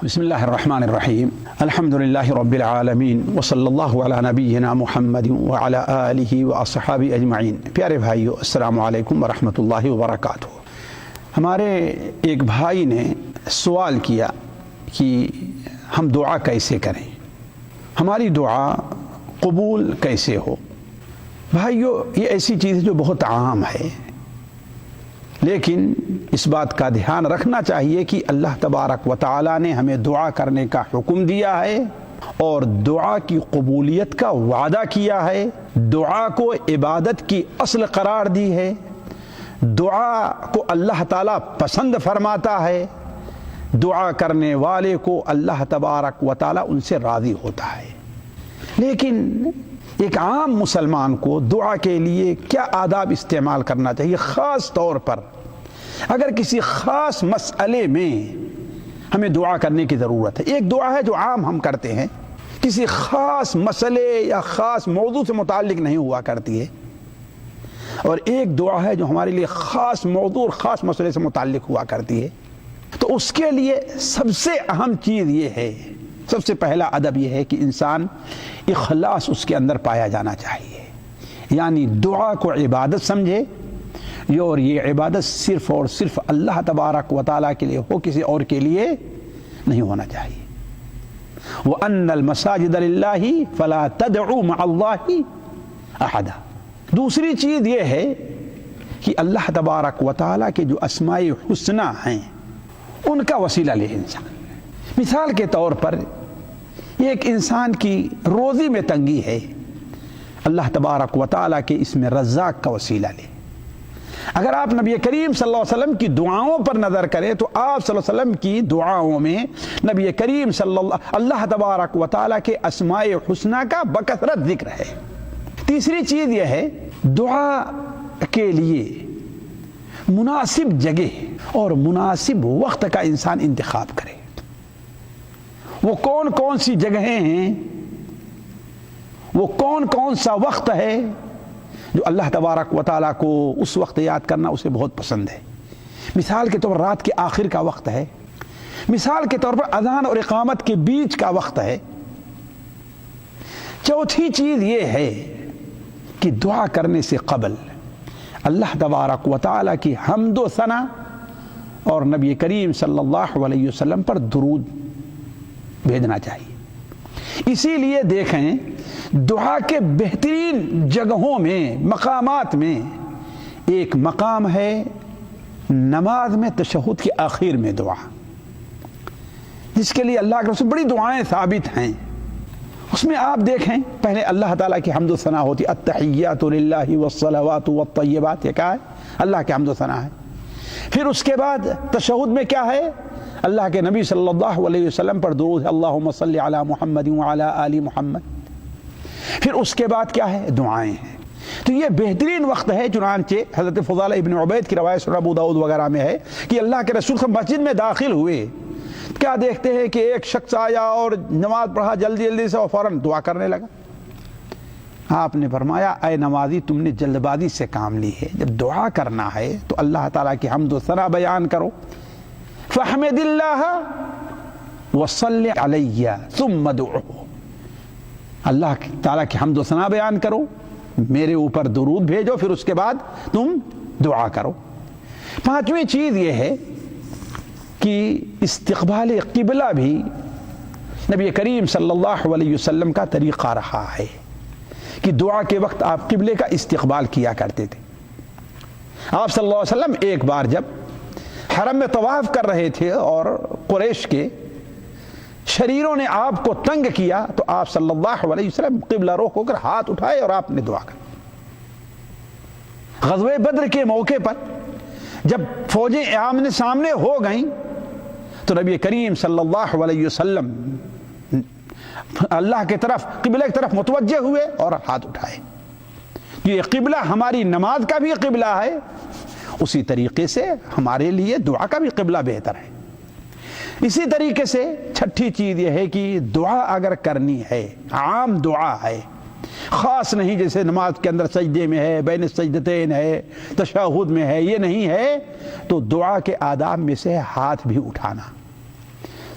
بسم اللہ الرحمن الرحیم الحمد للہ رب العالمین وصلی اللہ علی نبینا محمد وعلی آلہ واصحابہ اجمعین۔ پیارے بھائیو، السلام علیکم ورحمۃ اللہ وبرکاتہ۔ ہمارے ایک بھائی نے سوال کیا کہ ہم دعا کیسے کریں، ہماری دعا قبول کیسے ہو۔ بھائیو، یہ ایسی چیز ہے جو بہت عام ہے، لیکن اس بات کا دھیان رکھنا چاہیے کہ اللہ تبارک و تعالی نے ہمیں دعا کرنے کا حکم دیا ہے اور دعا کی قبولیت کا وعدہ کیا ہے، دعا کو عبادت کی اصل قرار دی ہے، دعا کو اللہ تعالیٰ پسند فرماتا ہے، دعا کرنے والے کو اللہ تبارک و تعالیٰ ان سے راضی ہوتا ہے۔ لیکن ایک عام مسلمان کو دعا کے لیے کیا آداب استعمال کرنا چاہیے؟ خاص طور پر اگر کسی خاص مسئلے میں ہمیں دعا کرنے کی ضرورت ہے۔ ایک دعا ہے جو عام ہم کرتے ہیں، کسی خاص مسئلے یا خاص موضوع سے متعلق نہیں ہوا کرتی ہے، اور ایک دعا ہے جو ہمارے لیے خاص موضوع اور خاص مسئلے سے متعلق ہوا کرتی ہے۔ تو اس کے لیے سب سے اہم چیز یہ ہے، سب سے پہلا ادب یہ ہے کہ انسان اخلاص اس کے اندر پایا جانا چاہیے، یعنی دعا کو عبادت سمجھے، اور یہ عبادت صرف اور صرف اللہ تبارک و تعالیٰ کے لیے ہو، کسی اور کے لیے نہیں ہونا چاہیے۔ وَأَنَّ الْمَسَاجِدَ لِلَّهِ فَلَا تَدْعُوا مَعَ اللَّهِ أَحَدًا۔ دوسری چیز یہ ہے کہ اللہ تبارک و تعالیٰ کے جو اسماء حسنی ہیں ان کا وسیلہ لے انسان۔ مثال کے طور پر ایک انسان کی روزی میں تنگی ہے، اللہ تبارک و تعالیٰ کے اسم رزاق کا وسیلہ لے۔ اگر آپ نبی کریم صلی اللہ علیہ وسلم کی دعاؤں پر نظر کریں تو آپ صلی اللہ علیہ وسلم کی دعاؤں میں نبی کریم اللہ تبارک و تعالیٰ کے اسماء حسنی کا بکثرت ذکر ہے۔ تیسری چیز یہ ہے، دعا کے لیے مناسب جگہ اور مناسب وقت کا انسان انتخاب کرے۔ وہ کون کون سی جگہیں ہیں، وہ کون کون سا وقت ہے جو اللہ تبارک و تعالیٰ کو اس وقت یاد کرنا اسے بہت پسند ہے۔ مثال کے طور پر رات کے آخر کا وقت ہے، مثال کے طور پر اذان اور اقامت کے بیچ کا وقت ہے۔ چوتھی چیز یہ ہے کہ دعا کرنے سے قبل اللہ تبارک و تعالیٰ کی حمد و ثنا اور نبی کریم صلی اللہ علیہ وسلم پر درود بھیجنا چاہیے۔ اسی لیے دیکھیں، دعا کے بہترین جگہوں میں، مقامات میں ایک مقام ہے نماز میں تشہد کے آخر میں دعا، جس کے لیے اللہ کے رسول بڑی دعائیں ثابت ہیں۔ اس میں آپ دیکھیں، پہلے اللہ تعالیٰ کی حمد و ثنا ہوتی، التحیات للہ والصلوات والطیبات، یہ کیا ہے؟ اللہ کی حمد و ثنا ہے۔ پھر اس کے بعد تشہد میں کیا ہے؟ اللہ کے نبی صلی اللہ علیہ وسلم پر درود ہے، اللہم صلی علی محمد وعلی آل محمد۔ پھر اس کے بعد کیا ہے؟ دعائیں ہیں۔ تو یہ بہترین وقت ہے، چنانچہ حضرت فضالہ ابن عبید کی روایت سنن ابو داؤد وغیرہ میں ہے کہ اللہ کے رسول صلی اللہ علیہ وسلم مسجد میں داخل ہوئے، کیا دیکھتے ہیں کہ ایک شخص آیا اور نماز پڑھا جلدی جلدی سے اور فوراً دعا کرنے لگا۔ آپ نے فرمایا، اے نمازی، تم نے جلد بازی سے کام لی ہے، جب دعا کرنا ہے تو اللہ تعالیٰ کی حمد و ثنا بیان کرو۔ فَحْمِدِ اللَّهَ وَصَلِّ عَلَيَّ ثُمَّ ادْعُهُ، اللہ تعالیٰ کی حمد و ثنا بیان کرو، میرے اوپر درود بھیجو، پھر اس کے بعد تم دعا کرو۔ پانچویں چیز یہ ہے کہ استقبال قبلہ بھی نبی کریم صلی اللہ علیہ وسلم کا طریقہ رہا ہے کہ دعا کے وقت آپ قبلے کا استقبال کیا کرتے تھے۔ آپ صلی اللہ علیہ وسلم ایک بار جب حرم میں طواف کر رہے تھے اور قریش کے شریروں نے آپ کو تنگ کیا، تو آپ صلی اللہ علیہ وسلم قبلہ رخ ہو کر ہاتھ اٹھائے اور آپ نے دعا کی۔ غزوہ بدر کے موقع پر جب فوجیں آمنے سامنے ہو گئیں تو نبی کریم صلی اللہ علیہ وسلم اللہ کی طرف، قبلہ کی طرف متوجہ ہوئے اور ہاتھ اٹھائے۔ یہ قبلہ ہماری نماز کا بھی قبلہ ہے، اسی طریقے سے ہمارے لیے دعا کا بھی قبلہ بہتر ہے۔ اسی طریقے سے چھٹی چیز یہ ہے کہ دعا اگر کرنی ہے، عام دعا ہے، خاص نہیں جیسے نماز کے اندر سجدے میں ہے، بین السجدتین ہے، تشہد میں ہے، یہ نہیں ہے، تو دعا کے آداب میں سے ہاتھ بھی اٹھانا،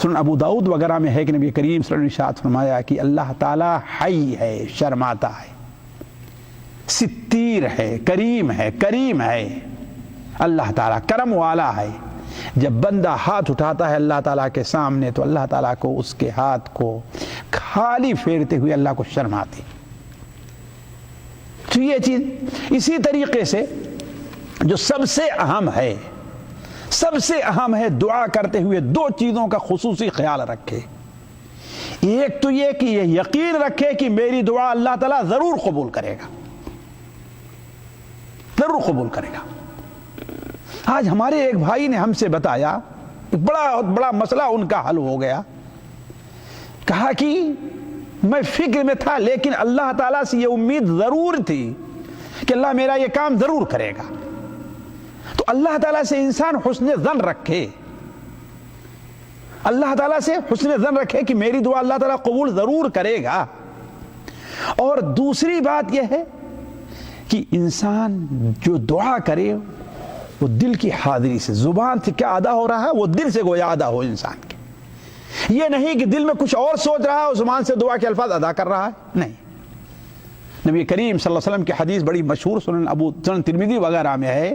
سنن ابو داؤد وغیرہ میں ہے کہ نبی کریم صلی اللہ علیہ وسلم نے ارشاد فرمایا کہ اللہ تعالیٰ حی ہے، شرماتا ہے، ستیر ہے، کریم ہے، اللہ تعالیٰ کرم والا ہے۔ جب بندہ ہاتھ اٹھاتا ہے اللہ تعالیٰ کے سامنے تو اللہ تعالیٰ کو اس کے ہاتھ کو خالی پھیرتے ہوئے اللہ کو شرم آتی۔ تو یہ چیز اسی طریقے سے جو سب سے اہم ہے دعا کرتے ہوئے دو چیزوں کا خصوصی خیال رکھے۔ ایک تو یہ کہ یہ یقین رکھے کہ میری دعا اللہ تعالیٰ ضرور قبول کرے گا، ضرور قبول کرے گا۔ آج ہمارے ایک بھائی نے ہم سے بتایا، ایک بڑا مسئلہ ان کا حل ہو گیا۔ کہا کہ میں فکر میں تھا لیکن اللہ تعالیٰ سے یہ امید ضرور تھی کہ اللہ میرا یہ کام ضرور کرے گا۔ تو اللہ تعالیٰ سے انسان حسن ظن رکھے، اللہ تعالیٰ سے حسن ظن رکھے کہ میری دعا اللہ تعالیٰ قبول ضرور کرے گا۔ اور دوسری بات یہ ہے کہ انسان جو دعا کرے وہ دل کی حاضری سے، زبان سے کیا ادا ہو رہا ہے وہ دل سے گویا ادا ہو انسان کے۔ یہ نہیں کہ دل میں کچھ اور سوچ رہا ہے اور زبان سے دعا کے الفاظ ادا کر رہا ہے، نہیں۔ نبی کریم صلی اللہ علیہ وسلم کی حدیث بڑی مشہور سنن ترمذی وغیرہ میں ہے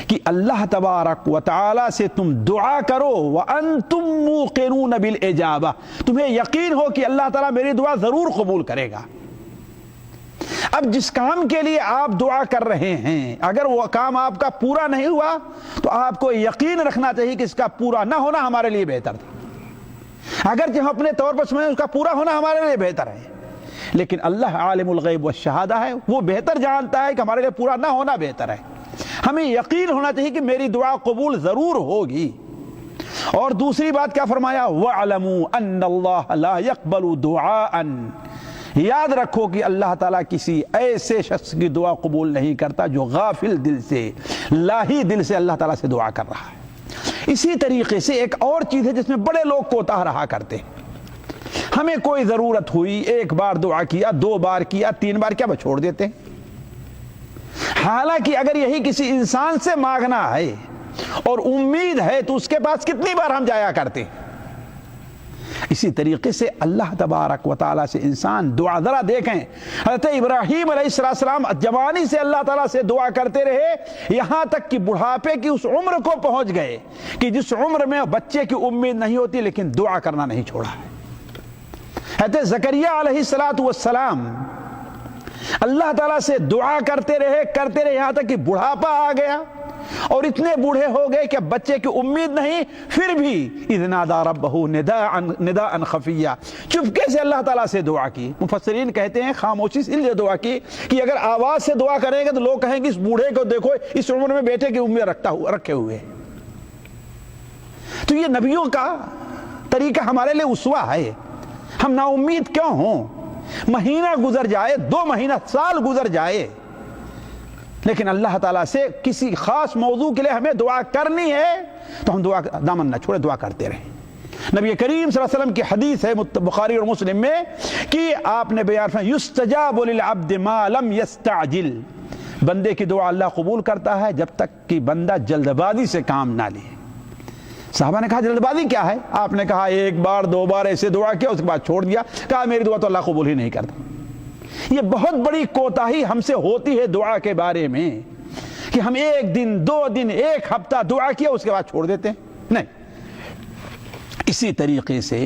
کہ اللہ تبارک و تعالی سے تم دعا کرو وانتم موقنون بالاجابہ، تمہیں یقین ہو کہ اللہ تعالیٰ میری دعا ضرور قبول کرے گا۔ اب جس کام کے لیے آپ دعا کر رہے ہیں اگر وہ کام آپ کا پورا نہیں ہوا تو آپ کو یقین رکھنا چاہیے کہ اس کا پورا نہ ہونا ہمارے لیے بہتر تھا۔ اگر ہم اپنے طور پر سمجھیں اس کا پورا ہونا ہمارے لیے بہتر ہے، لیکن اللہ عالم الغیب والشہادہ ہے، وہ بہتر جانتا ہے کہ ہمارے لیے پورا نہ ہونا بہتر ہے۔ ہمیں یقین ہونا چاہیے کہ میری دعا قبول ضرور ہوگی۔ اور دوسری بات کیا فرمایا؟ وَاعْلَمُوا أَنَّ اللَّهَ لَا يَقْبَلُ دُعَاءً، یاد رکھو کہ اللہ تعالیٰ کسی ایسے شخص کی دعا قبول نہیں کرتا جو غافل دل سے، لاہی دل سے اللہ تعالیٰ سے دعا کر رہا ہے۔ اسی طریقے سے ایک اور چیز ہے جس میں بڑے لوگ کوتاہ رہا کرتے ہیں۔ ہمیں کوئی ضرورت ہوئی، ایک بار دعا کیا، دو بار کیا، تین بار کیا بس چھوڑ دیتے ہیں۔ حالانکہ اگر یہی کسی انسان سے مانگنا ہے اور امید ہے تو اس کے پاس کتنی بار ہم جایا کرتے ہیں۔ اسی طریقے سے اللہ تبارک و تعالیٰ سے انسان دعا، ذرا دیکھیں حضرت ابراہیم علیہ السلام جوانی سے اللہ تعالیٰ سے دعا کرتے رہے یہاں تک کہ بڑھاپے کی اس عمر کو پہنچ گئے کہ جس عمر میں بچے کی امید نہیں ہوتی لیکن دعا کرنا نہیں چھوڑا ہے۔ حضرت زکریا علیہ السلام اللہ تعالیٰ سے دعا کرتے رہے یہاں تک کہ بڑھاپا آ گیا اور اتنے بوڑھے ہو گئے کہ بچے کی امید نہیں، پھر بھی اذ نادى ربہ نداء خفیہ، چپکے سے اللہ تعالیٰ سے دعا کی۔ مفسرین کہتے ہیں خاموشی سے لیے دعا کی کہ اگر آواز سے دعا کریں گے تو لوگ کہیں گے اس بوڑھے کو دیکھو اس عمر میں بیٹے کی امید رکھے ہوئے۔ تو یہ نبیوں کا طریقہ ہمارے لیے اسوہ ہے۔ ہم نا امید کیوں ہوں؟ مہینہ گزر جائے، 2 مہینہ، سال گزر جائے، لیکن اللہ تعالیٰ سے کسی خاص موضوع کے لیے ہمیں دعا کرنی ہے تو ہم دعا دامن نہ چھوڑے، دعا کرتے رہیں۔ نبی کریم صلی اللہ علیہ وسلم کی حدیث ہے بخاری اور مسلم میں کہ آپ نے بیان فرمایا یستجاب للعبد ما لم یستعجل، بندے کی دعا اللہ قبول کرتا ہے جب تک کہ بندہ جلد بازی سے کام نہ لے۔ صحابہ نے کہا جلد بازی کیا ہے؟ آپ نے کہا 1 بار 2 بار ایسے دعا کیا، اس کے بعد چھوڑ دیا، کہا میری دعا تو اللہ قبول ہی نہیں کرتا۔ یہ بہت بڑی کوتاہی ہم سے ہوتی ہے دعا کے بارے میں کہ ہم 1 دن 2 دن 1 ہفتہ دعا کیا اس کے بعد چھوڑ دیتے ہیں، نہیں۔ اسی طریقے سے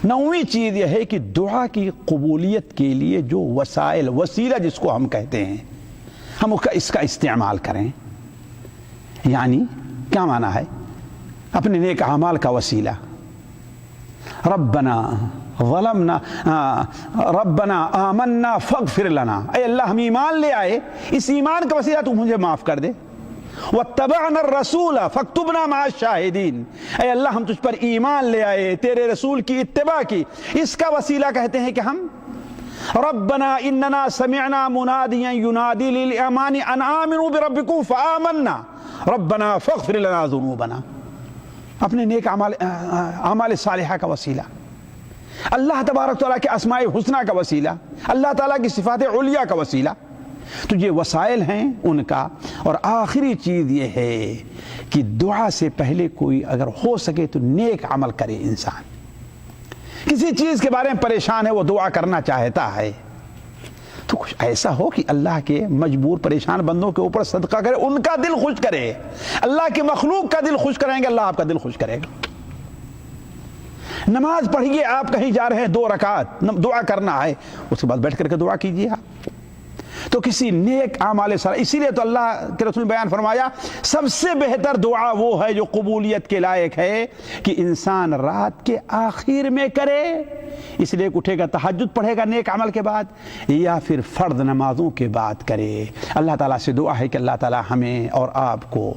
9ویں چیز یہ ہے کہ دعا کی قبولیت کے لیے جو وسائل، وسیلہ جس کو ہم کہتے ہیں، ہم اس کا استعمال کریں۔ یعنی کیا معنی ہے؟ اپنے نیک اعمال کا وسیلہ، ربنا ظلمنا ربنا آمنا فاغفر لنا، اے اللہ ہم ایمان لے آئے، اس ایمان کا وسیلہ تو مجھے معاف کر دے۔ واتبعنا الرسول فاکتبنا مع الشاہدین، اے اللہ ہم تجھ پر ایمان لے آئے، تیرے رسول کی اتباع کی، اس کا وسیلہ کہتے ہیں کہ ہم ربنا اننا سمعنا منادیا ینادی للایمان ان آمنوا بربکم فآمنا ربنا فاغفر لنا ذنوبنا، اپنے نیک اعمال صالحہ کا وسیلہ، اللہ تبارک تعالیٰ کے اسماء حسنہ کا وسیلہ، اللہ تعالیٰ کی صفات علیہ کا وسیلہ۔ تو یہ وسائل ہیں ان کا۔ اور آخری چیز یہ ہے کہ دعا سے پہلے کوئی اگر ہو سکے تو نیک عمل کرے انسان، کسی چیز کے بارے میں پریشان ہے، وہ دعا کرنا چاہتا ہے، تو کچھ ایسا ہو کہ اللہ کے مجبور پریشان بندوں کے اوپر صدقہ کرے، ان کا دل خوش کرے۔ اللہ کے مخلوق کا دل خوش کریں گے، اللہ آپ کا دل خوش کرے گا۔ نماز پڑھیے، آپ کہیں جا رہے ہیں 2 رکعت دعا کرنا ہے، اس کے بعد بیٹھ کر کے دعا کیجیے آپ۔ تو کسی نیک اعمال صالح، اسی لیے تو اللہ کے رسول بیان فرمایا سب سے بہتر دعا وہ ہے جو قبولیت کے لائق ہے کہ انسان رات کے آخر میں کرے، اس لیے اٹھے گا تہجد پڑھے گا نیک عمل کے بعد، یا پھر فرض نمازوں کے بعد کرے۔ اللہ تعالیٰ سے دعا ہے کہ اللہ تعالیٰ ہمیں اور آپ کو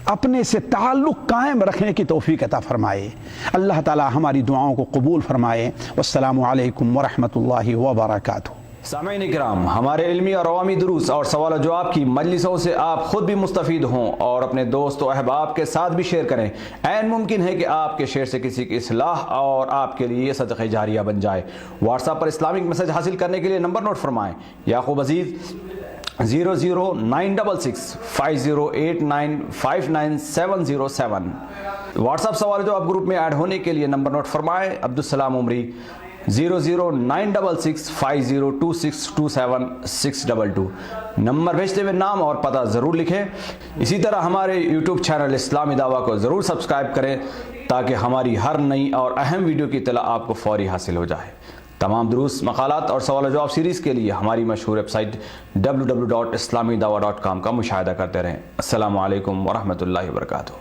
اپنے سے تعلق قائم رکھنے کی توفیق عطا فرمائے۔ اللہ تعالیٰ ہماری دعاؤں کو قبول فرمائے۔ والسلام علیکم ورحمۃ اللہ وبرکاتہ۔ سامعین اکرام، ہمارے علمی اور عوامی دروس اور سوال و جواب کی مجلسوں سے آپ خود بھی مستفید ہوں اور اپنے دوست و احباب کے ساتھ بھی شیئر کریں۔ عین ممکن ہے کہ آپ کے شیئر سے کسی کی اصلاح اور آپ کے لیے صدقہ جاریہ بن جائے۔ واٹس ایپ پر اسلامک میسج حاصل کرنے کے لیے نمبر نوٹ فرمائیں: یعقوب عزیز 00966 5089 59707۔ واٹس ایپ سوال جو آپ گروپ میں ایڈ ہونے کے لیے نمبر نوٹ فرمائیں: عبدالسلام عمری 00966 502627 نمبر بھیجتے ہوئے نام اور پتہ ضرور لکھیں۔ اسی طرح ہمارے یوٹیوب چینل اسلامی دعویٰ کو ضرور سبسکرائب کریں تاکہ ہماری ہر نئی اور اہم ویڈیو کی اطلاع آپ کو فوری حاصل ہو جائے۔ تمام دروس، مقالات اور سوال و جواب سیریز کے لیے ہماری مشہور ویب سائٹ www.islamidawah.com کا مشاہدہ کرتے رہیں۔ السلام علیکم ورحمۃ اللہ وبرکاتہ۔